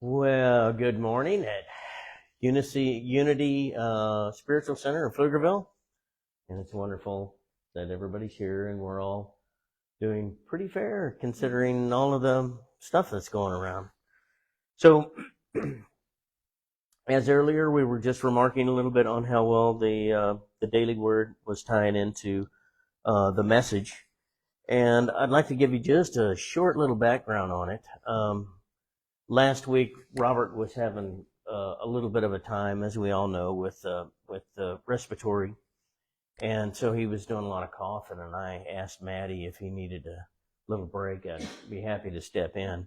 Well, good morning at Unity Spiritual Center in Pflugerville. And it's wonderful that everybody's here and we're all doing pretty fair considering all of the stuff that's going around. So, as earlier, we were just remarking a little bit on how well the daily word was tying into the message. And I'd like to give you just a short little background on it. Last week, Robert was having a little bit of a time, as we all know, with respiratory, and so he was doing a lot of coughing. And I asked Maddie if he needed a little break. I'd be happy to step in.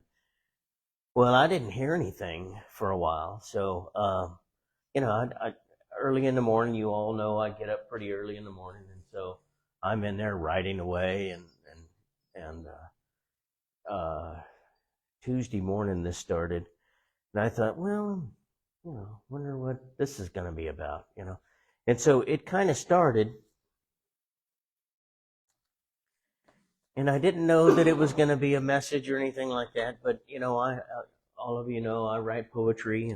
Well, I didn't hear anything for a while, so I early in the morning, you all know I get up pretty early in the morning, and so I'm in there writing away, and Tuesday morning this started, and I thought, well, wonder what this is going to be about, And so it kind of started, and I didn't know that it was going to be a message or anything like that, but all of you know I write poetry,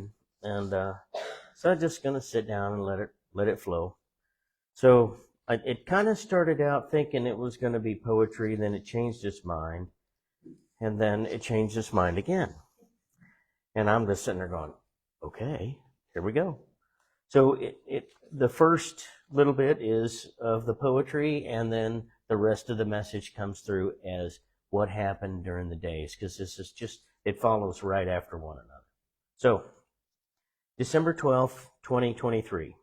and so I'm just going to sit down and let it flow. So it kind of started out thinking it was going to be poetry, then it changed its mind. And then it changed its mind again. And I'm just sitting there going, okay, here we go. So the first little bit is of the poetry, and then the rest of the message comes through as what happened during the days, because this is it follows right after one another. So, December 12th, 2023.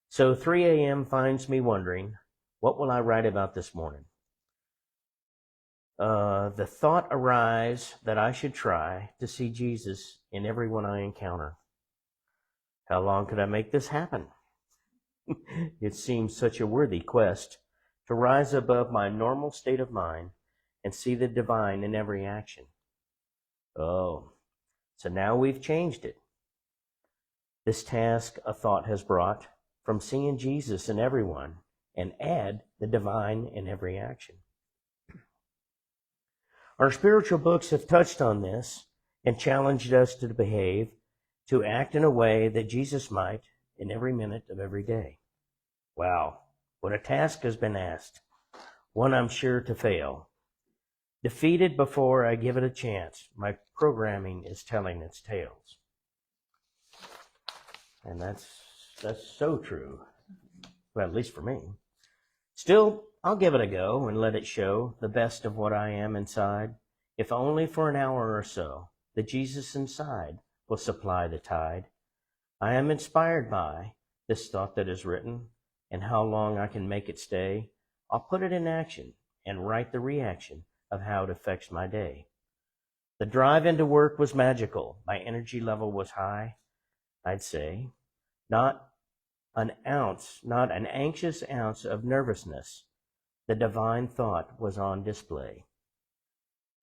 So 3 a.m. finds me wondering, what will I write about this morning? The thought arrives that I should try to see Jesus in everyone I encounter. How long could I make this happen? It seems such a worthy quest to rise above my normal state of mind and see the divine in every action. Oh, so now we've changed it. This task a thought has brought from seeing Jesus in everyone and add the divine in every action. Our spiritual books have touched on this and challenged us to behave, to act in a way that Jesus might in every minute of every day. Wow, what a task has been asked, one I'm sure to fail. Defeated before I give it a chance, my programming is telling its tales. And that's so true, well, at least for me. Still, I'll give it a go and let it show the best of what I am inside, if only for an hour or so. The Jesus inside will supply the tide. I am inspired by this thought that is written, and how long I can make it stay. I'll put it in action and write the reaction of how it affects my day. The drive into work was magical. My energy level was high, I'd say. Not an anxious ounce of nervousness. The divine thought was on display.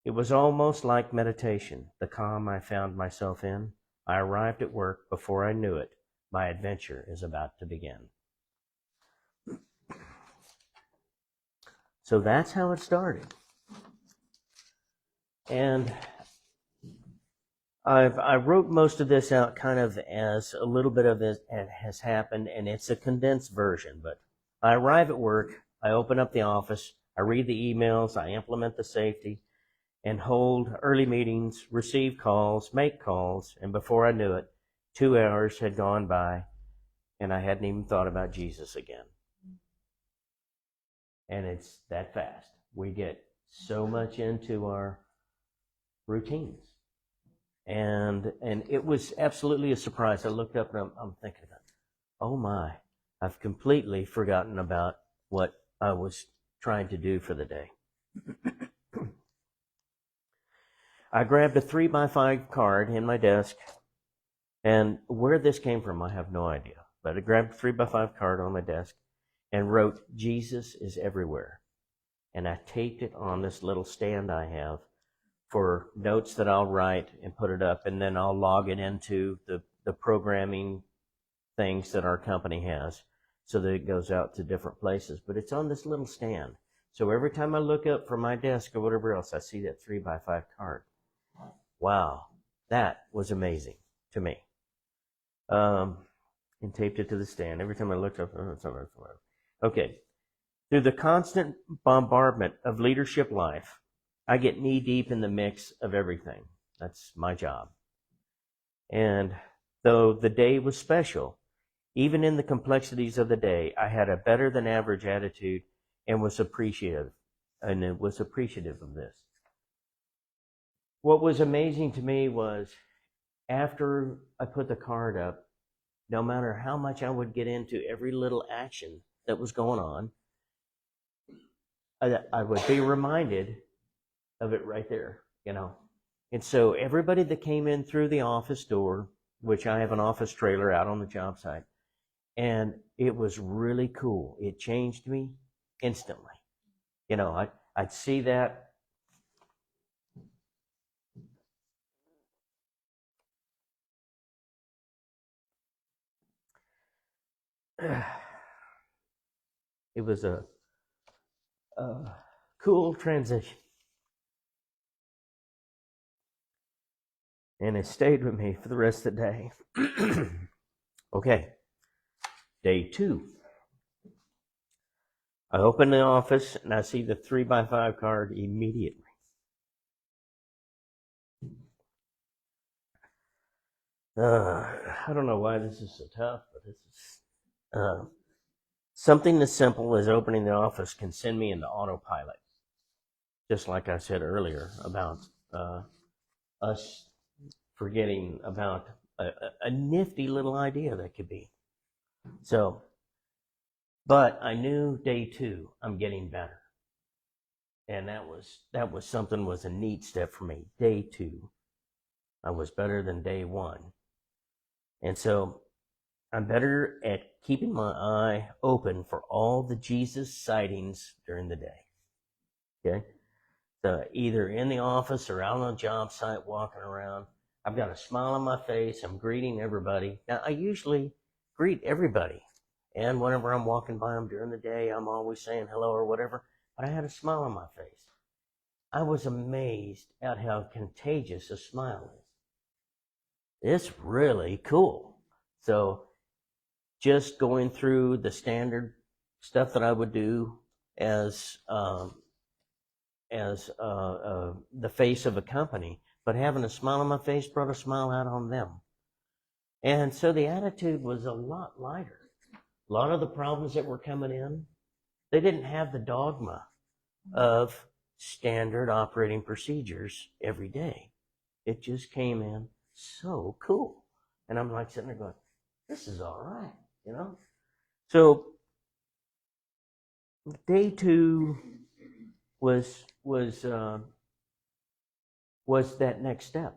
It was almost like meditation, the calm I found myself in. I arrived at work before I knew it. My adventure is about to begin. So that's how it started. And I wrote most of this out kind of as a little bit of it has happened, and it's a condensed version. But I arrive at work, I open up the office, I read the emails, I implement the safety, and hold early meetings, receive calls, make calls, and before I knew it, 2 hours had gone by, and I hadn't even thought about Jesus again. And it's that fast. We get so much into our routines. And it was absolutely a surprise. I looked up and I'm thinking about, oh my, I've completely forgotten about what I was trying to do for the day. I grabbed a 3x5 card in my desk, and where this came from, I have no idea. But I grabbed a 3x5 card on my desk and wrote, Jesus is everywhere. And I taped it on this little stand I have for notes that I'll write and put it up, and then I'll log it into the programming things that our company has so that it goes out to different places. But it's on this little stand. So every time I look up from my desk or whatever else, I see that 3x5 card. Wow. That was amazing to me. And taped it to the stand. Every time I looked up, okay. Through the constant bombardment of leadership life, I get knee deep in the mix of everything. That's my job. And though the day was special, even in the complexities of the day, I had a better than average attitude and was appreciative of this. What was amazing to me was after I put the card up, no matter how much I would get into every little action that was going on, I would be reminded of it right there, And so everybody that came in through the office door, which I have an office trailer out on the job site, and it was really cool. It changed me instantly. I'd see that. It was a cool transition. And it stayed with me for the rest of the day. Okay, day 2. I open the office and I see the 3x5 card immediately. I don't know why this is so tough, but this is something as simple as opening the office can send me into autopilot. Just like I said earlier about us forgetting about a nifty little idea that could be. So, but I knew day 2, I'm getting better. And that was something, was a neat step for me. Day 2, I was better than day 1. And so I'm better at keeping my eye open for all the Jesus sightings during the day. Okay? So either in the office or out on the job site walking around, I've got a smile on my face. I'm greeting everybody. Now, I usually greet everybody. And whenever I'm walking by them during the day, I'm always saying hello or whatever. But I had a smile on my face. I was amazed at how contagious a smile is. It's really cool. So just going through the standard stuff that I would do as the face of a company, but having a smile on my face brought a smile out on them. And so the attitude was a lot lighter. A lot of the problems that were coming in, they didn't have the dogma of standard operating procedures every day. It just came in so cool. And I'm like sitting there going, this is all right, So day 2 was that next step,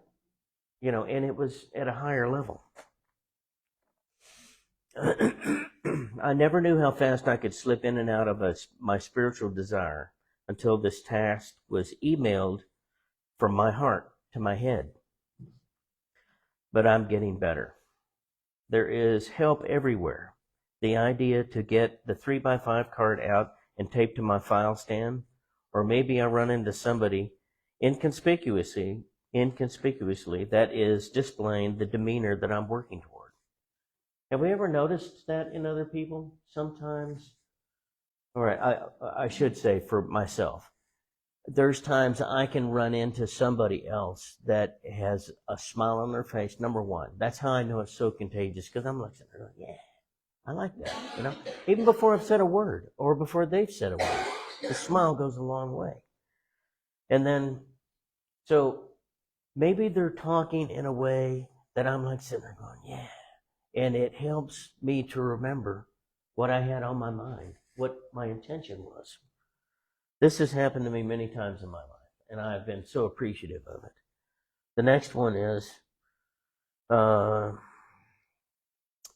and it was at a higher level. I never knew how fast I could slip in and out of my spiritual desire until this task was emailed from my heart to my head. But I'm getting better. There is help everywhere. The idea to get the 3x5 card out and taped to my file stand, or maybe I run into somebody inconspicuously that is displaying the demeanor that I'm working toward. Have we ever noticed that in other people? Sometimes, all right, I should say for myself, there's times I can run into somebody else that has a smile on their face, number one. That's how I know it's so contagious, because I'm like, yeah, I like that, Even before I've said a word, or before they've said a word, the smile goes a long way. And then, so maybe they're talking in a way that I'm like sitting there going, yeah. And it helps me to remember what I had on my mind, what my intention was. This has happened to me many times in my life, and I've been so appreciative of it. The next one is, the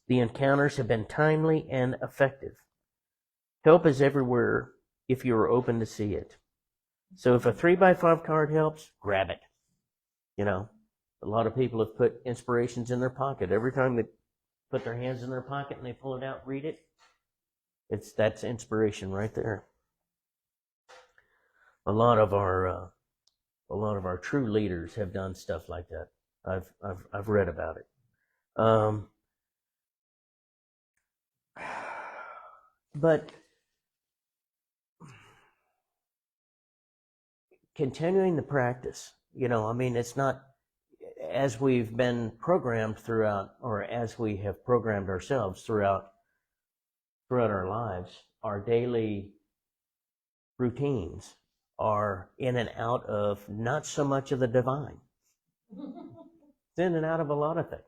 encounters have been timely and effective. Help is everywhere if you are open to see it. So if a 3x5 card helps, grab it. A lot of people have put inspirations in their pocket. Every time they put their hands in their pocket and they pull it out, read it, that's inspiration right there. A lot of our true leaders have done stuff like that. I've read about it. Um, but continuing the practice, I mean, it's not as we've been programmed throughout, or as we have programmed ourselves throughout our lives, our daily routines are in and out of not so much of the divine. It's in and out of a lot of things.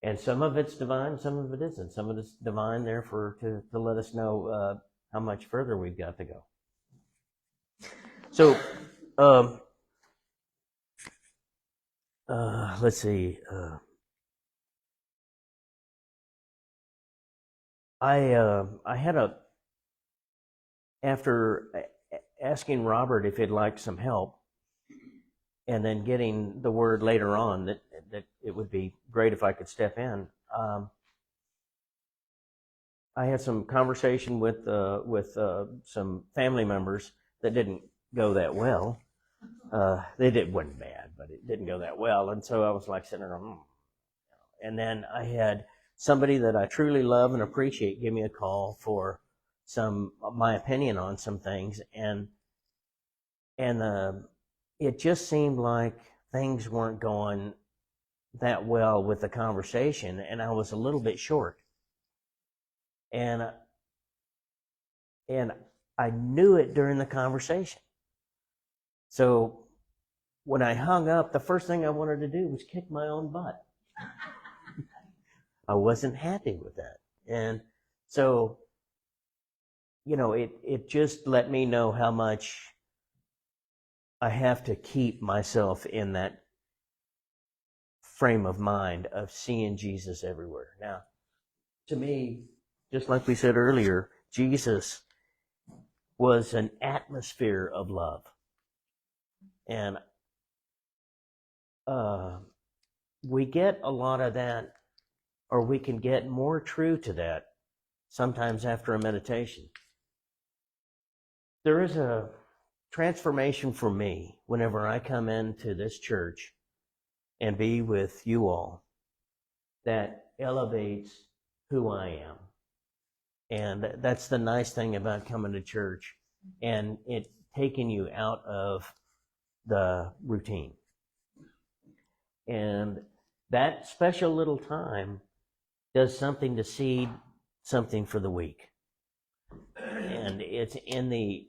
And some of it's divine, some of it isn't. Some of it's divine there to let us know how much further we've got to go. So, let's see. I had after asking Robert if he'd like some help, and then getting the word later on that it would be great if I could step in. I had some conversation with some family members that didn't go that well. Wasn't bad, but it didn't go that well, and so I was like sitting there, and then I had somebody that I truly love and appreciate give me a call for my opinion on some things, and it just seemed like things weren't going that well with the conversation, and I was a little bit short, and I knew it during the conversation. So when I hung up, the first thing I wanted to do was kick my own butt. I wasn't happy with that. And so, it just let me know how much I have to keep myself in that frame of mind of seeing Jesus everywhere. Now, to me, just like we said earlier, Jesus was an atmosphere of love. And we get a lot of that, or we can get more true to that sometimes after a meditation. There is a transformation for me whenever I come into this church and be with you all that elevates who I am. And that's the nice thing about coming to church and it taking you out of the routine. And that special little time does something to seed something for the week. And it's in the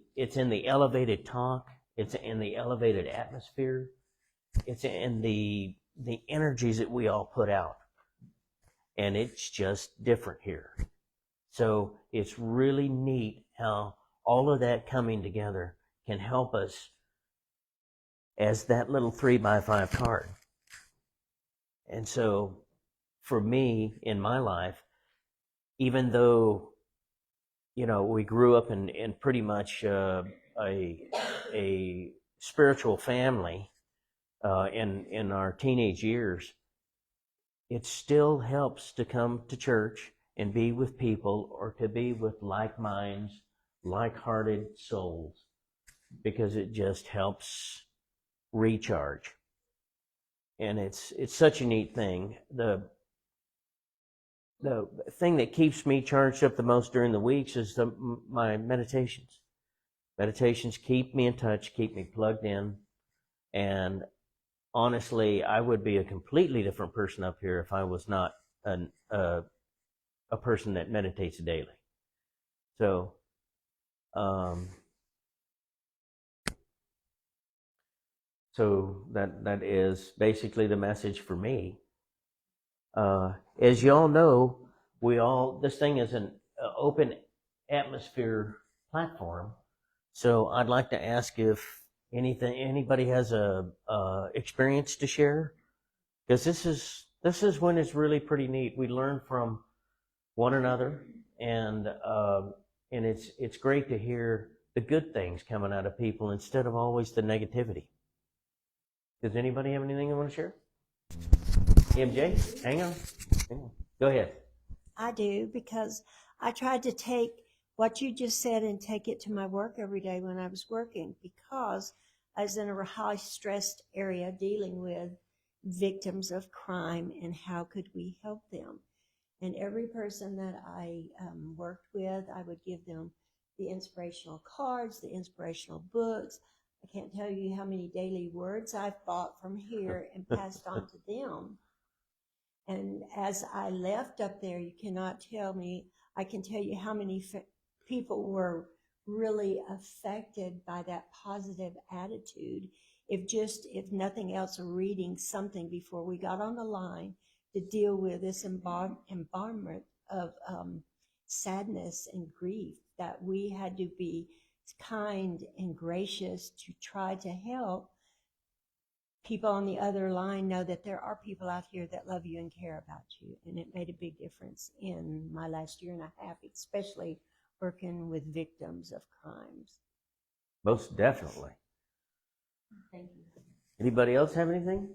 elevated talk, it's in the elevated atmosphere, it's in the energies that we all put out. And it's just different here. So it's really neat how all of that coming together can help us as that little 3x5 card. And so for me in my life, even though, we grew up in pretty much a spiritual family in our teenage years, it still helps to come to church and be with people or to be with like minds, like-hearted souls, because it just helps recharge. And it's such a neat thing. The thing that keeps me charged up the most during the weeks is my meditations. Meditations keep me in touch, keep me plugged in, and honestly, I would be a completely different person up here if I was not a person that meditates daily. So, that is basically the message for me. As you all know, this thing is an open atmosphere platform. So I'd like to ask if anybody has a experience to share, because this is when it's really pretty neat. We learn from one another, and it's great to hear the good things coming out of people instead of always the negativity. Does anybody have anything they want to share? MJ, hang on. Go ahead. I do, because I tried to take what you just said and take it to my work every day when I was working, because I was in a high stressed area dealing with victims of crime and how could we help them. And every person that I worked with, I would give them the inspirational cards, the inspirational books. I can't tell you how many daily words I've bought from here and passed on to them. And as I left up there, you cannot tell me, I can tell you how many people were really affected by that positive attitude. If nothing else, reading something before we got on the line to deal with this embarrassment of sadness and grief, that we had to be kind and gracious to try to help people on the other line know that there are people out here that love you and care about you. And it made a big difference in my last year and a half, especially working with victims of crimes. Most definitely. Thank you. Anybody else have anything?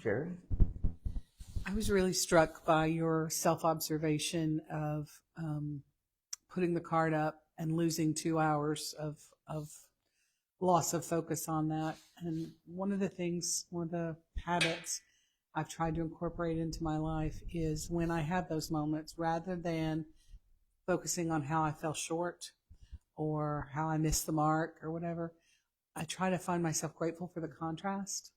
Sherry? I was really struck by your self-observation of putting the card up and losing 2 hours of loss of focus on that. And one of the habits I've tried to incorporate into my life is when I have those moments, rather than focusing on how I fell short or how I missed the mark or whatever, I try to find myself grateful for the contrast.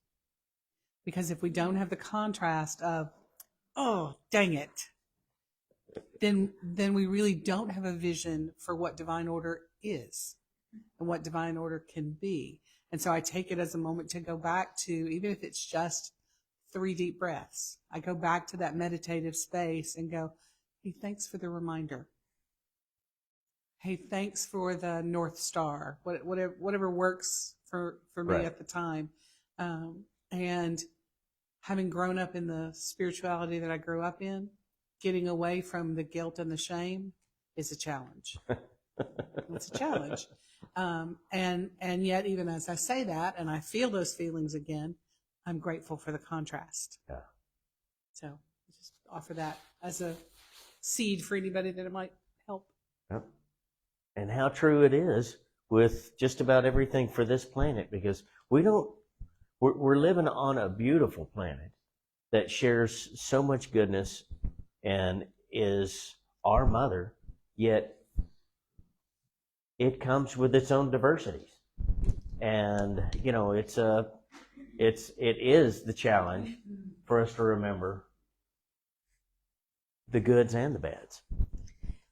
Because if we don't have the contrast of, oh, dang it, then we really don't have a vision for what divine order is and what divine order can be. And so I take it as a moment to go back to, even if it's just 3 deep breaths, I go back to that meditative space and go, hey, thanks for the reminder. Hey, thanks for the North Star, whatever works for me Right. at the time. And having grown up in the spirituality that I grew up in, getting away from the guilt and the shame is a challenge. It's a challenge. And yet, even as I say that, and I feel those feelings again, I'm grateful for the contrast. Yeah. So just offer that as a seed for anybody that it might help. Yep. And how true it is with just about everything for this planet, because we're living on a beautiful planet that shares so much goodness and is our mother, yet it comes with its own diversities. And, it is the challenge for us to remember the goods and the bads.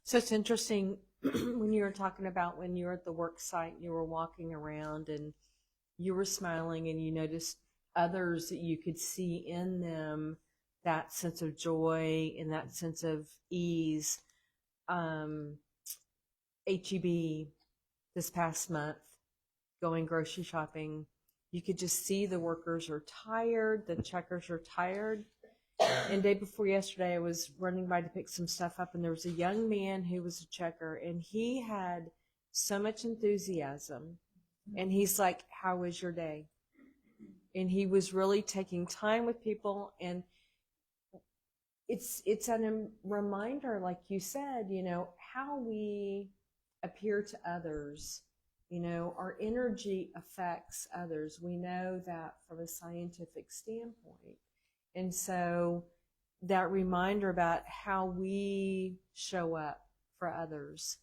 So it's interesting when you were talking about when you were at the work site, you were walking around and you were smiling and you noticed others that you could see in them that sense of joy and that sense of ease. HEB this past month, going grocery shopping, you could just see the workers are tired, the checkers are tired. And day before yesterday, I was running by to pick some stuff up, and there was a young man who was a checker, and he had so much enthusiasm. And he's like, how was your day? And he was really taking time with people. And it's a reminder, like you said, how we appear to others. Our energy affects others. We know that from a scientific standpoint. And so that reminder about how we show up for others,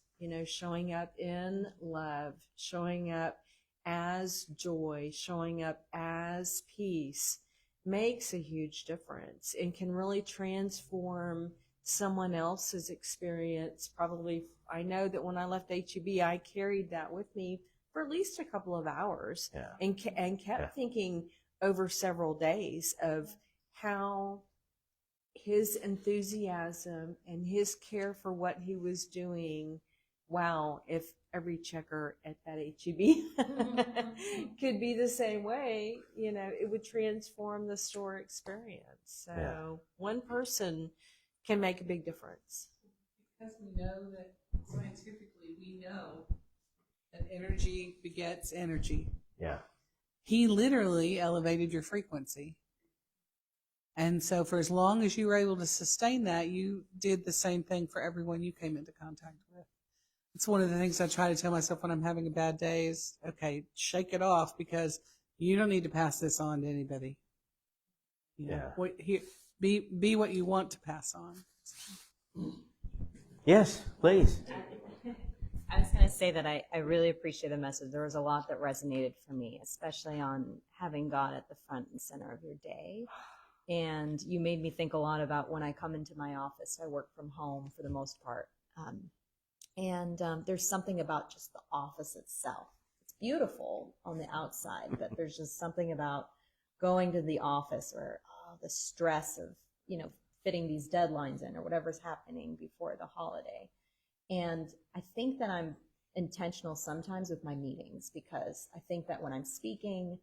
showing up in love, showing up as joy, showing up as peace makes a huge difference and can really transform someone else's experience. Probably, I know that when I left HEB, I carried that with me for at least a couple of hours. Yeah. and kept thinking over several days of how his enthusiasm and his care for what he was doing, wow, if every checker at that HEB could be the same way, it would transform the store experience. So one person can make a big difference. Because we know that scientifically, we know that energy begets energy. Yeah. He literally elevated your frequency. And so for as long as you were able to sustain that, you did the same thing for everyone you came into contact with. It's one of the things I try to tell myself when I'm having a bad day is, okay, shake it off, because You don't need to pass this on to anybody. You know, Yeah. be what you want to pass on. Yes, please. I was going to say that I really appreciate the message. There was a lot that resonated for me, especially on having God at the front and center of your day. And you made me think a lot about when I come into my office. I work from home for the most part. There's something about just the office itself. It's beautiful on the outside, but there's just something about going to the office or the stress of, fitting these deadlines in or whatever's happening before the holiday. And I think that I'm intentional sometimes with my meetings because I think that when I'm speaking,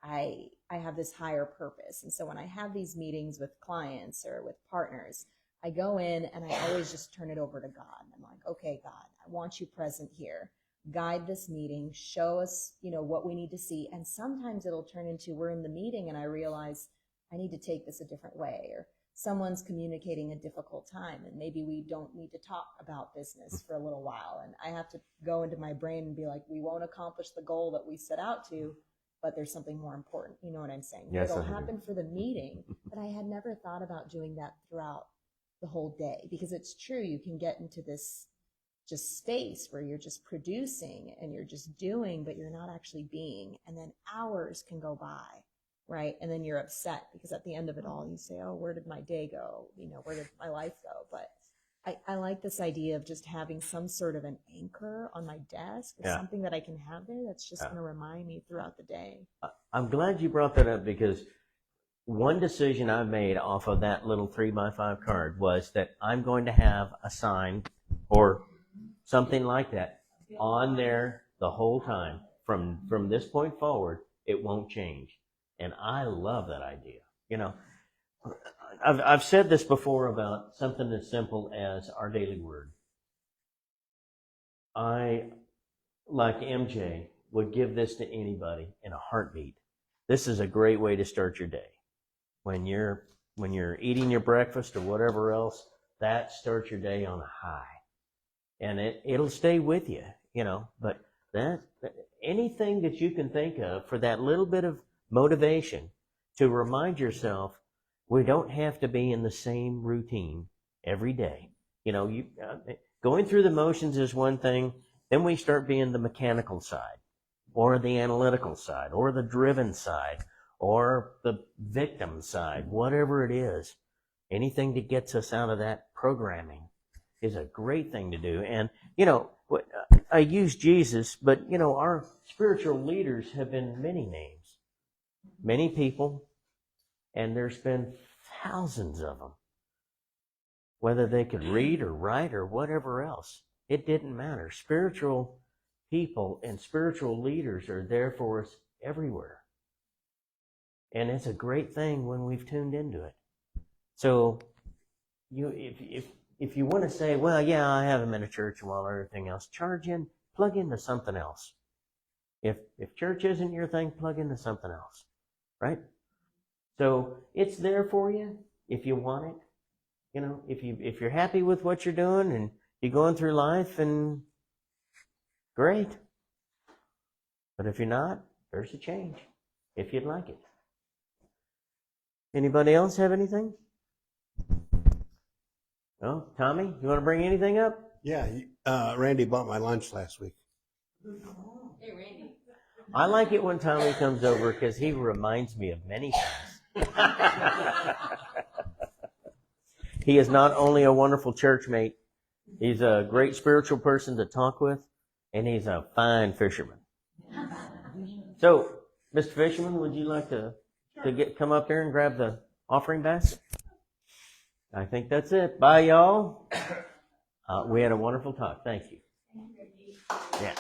I have this higher purpose. And so when I have these meetings with clients or with partners, I go in and I always just turn it over to God. I'm like, okay, God, I want you present here. Guide this meeting, show us, what we need to see. And sometimes it'll turn into we're in the meeting and I realize I need to take this a different way, or someone's communicating a difficult time and maybe we don't need to talk about business for a little while. And I have to go into my brain and be like, we won't accomplish the goal that we set out to, but there's something more important. You know what I'm saying? Yes, It'll I do. happen for the meeting, but I had never thought about doing that throughout the whole day, because it's true. You can get into this just space where you're just producing and you're just doing, but you're not actually being. And then hours can go by, right? And then you're upset because at the end of it all, you say, oh, where did my day go? Where did my life go? But I like this idea of just having some sort of an anchor on my desk or something that I can have there that's just going to remind me throughout the day. I'm glad you brought that up, because one decision I made off of that little 3x5 card was that I'm going to have a sign or something like that on there the whole time. From this point forward, it won't change. And I love that idea. I've said this before about something as simple as our daily word. I, like MJ, would give this to anybody in a heartbeat. This is a great way to start your day. When you're eating your breakfast or whatever else, that starts your day on a high. And it'll stay with you, but anything that you can think of for that little bit of motivation to remind yourself we don't have to be in the same routine every day. Going through the motions is one thing. Then we start being the mechanical side or the analytical side or the driven side or the victim side, whatever it is. Anything that gets us out of that programming is a great thing to do. And, I use Jesus, but, our spiritual leaders have been many names, many people, and there's been thousands of them. Whether they could read or write or whatever else, it didn't matter. Spiritual people and spiritual leaders are there for us everywhere. And it's a great thing when we've tuned into it. So if you want to say, well, yeah, I have them in a church while everything else, plug into something else. If church isn't your thing, plug into something else, right? So it's there for you if you want it. If you're happy with what you're doing and you're going through life, and great. But if you're not, there's a change if you'd like it. Anybody else have anything? No? Tommy, you want to bring anything up? Yeah, Randy bought my lunch last week. Hey, Randy. I like it when Tommy comes over because he reminds me of many things. He is not only a wonderful church mate, he's a great spiritual person to talk with, and he's a fine fisherman. So, Mr. Fisherman, would you like to come up there and grab the offering basket? I think that's it. Bye, y'all. We had a wonderful talk. Thank you. Yeah.